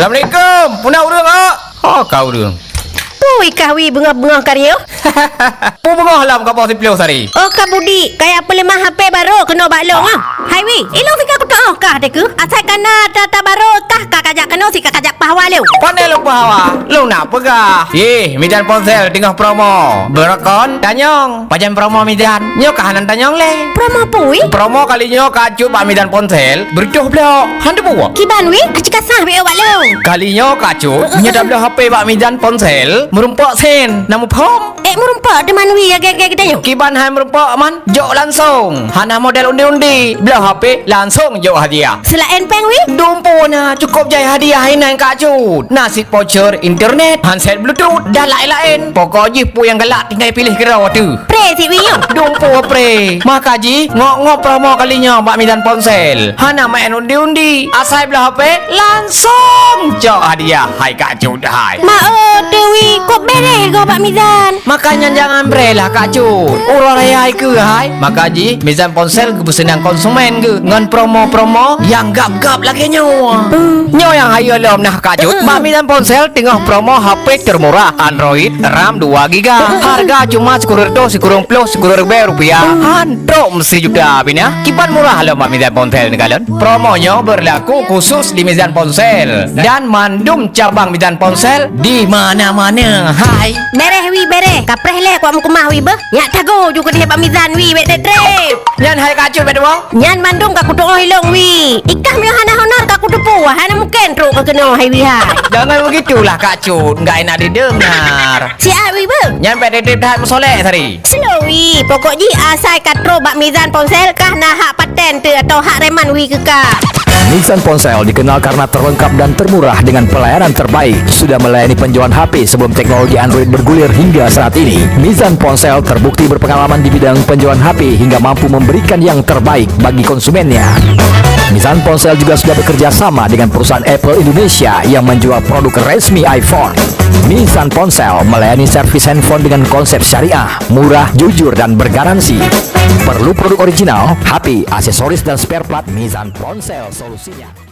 Assalamualaikum. Punah urang ah. Ha kau urang. Pui kahwi bengah-bengah karyo. Pu bengah lam kapau siplo sari. Oh kabudi, kayak pelemah HP baru kena baklong ah. Hai wi, ilong sika aku tak kah deku. Asal kana tata baru kah kajak kena sika kajak pahwa leu. Pandai lupa hawa. Lu nak pegah. Ye, midan ponsel tengah promo. Berakon tanyong. Pajan promo midan. Nyo kahanan tanyong le. Promo pui? Promo kali nyo kacu pak midan ponsel. Berjuh blok. Hantu buah. Kiban wi, acika sah wi baklong. Kali nyo kacu. Nyedap blok HP pak midan ponsel. Merumpak sen. Namu pom. Merumpak teman wi agak-agak kita yo. Kiban hai merumpak man. Jok langsung. Hana model undi-undi. Blok HP langsung jok hadiah. Selain peng wi? Dumpuna cukup jaya hadiah ini kacut. Nasi voucher internet, handset bluetooth dan lain-lain. Pokoknya pu yang galak tinggal pilih kira tu. Pre si wi yo. Dumpu pre. Maka ji ngok-ngok promo kalinya Mbak Midan ponsel. Hana main undi-undi. Asal belah HP langsung jok hadiah. Hai kacut hai. Dewi kok bere kau Pak Mizan. Makanya jangan berelah kacut. Urang raya ke hai. Maka ji Mizan ponsel ke senang konsumen ke ngan promo-promo yang gap-gap lagi nyawa. Nyo yang hayu lom nah kacut. Mbak Mizan ponsel tengah promo HP termurah Android RAM 2GB. Harga cuma Rp10 rupiah. Handro mesti juga bina. Kipan murah lo Mbak Mizan ponsel ni kalian. Promonya berlaku khusus di Mizan ponsel dan mandum cabang Mizan ponsel di mana-mana. Hai. Bereh wi bereh. Kapreh le kau mukmah wi beh. Nyak tago juga di Pak Mizan wi bet trip. Nyan hai kacut betul. Nyan mandung ka kudu hilong wi. Ikah mi hana honor ka kudu puah hana mungkin tru ka kena hai wi ha. Jangan begitulah kacut, enggak enak didengar. Si wi beh. Nyan pede dah soleh tadi. Slow wi. Pokoknya asal katro Pak Mizan ponsel kah nah hak paten tu atau hak reman wi ke ka. Mizan Ponsel dikenal karena terlengkap dan termurah dengan pelayanan terbaik. Sudah melayani penjualan HP sebelum teknologi Android bergulir hingga saat ini. Mizan Ponsel terbukti berpengalaman di bidang penjualan HP hingga mampu memberikan yang terbaik bagi konsumennya. Mizan Ponsel juga sudah bekerja sama dengan perusahaan Apple Indonesia yang menjual produk resmi iPhone. Mizan Ponsel melayani servis handphone dengan konsep syariah, murah, jujur, dan bergaransi. Perlu produk original, HP, aksesoris, dan spare part, Mizan Ponsel solusinya.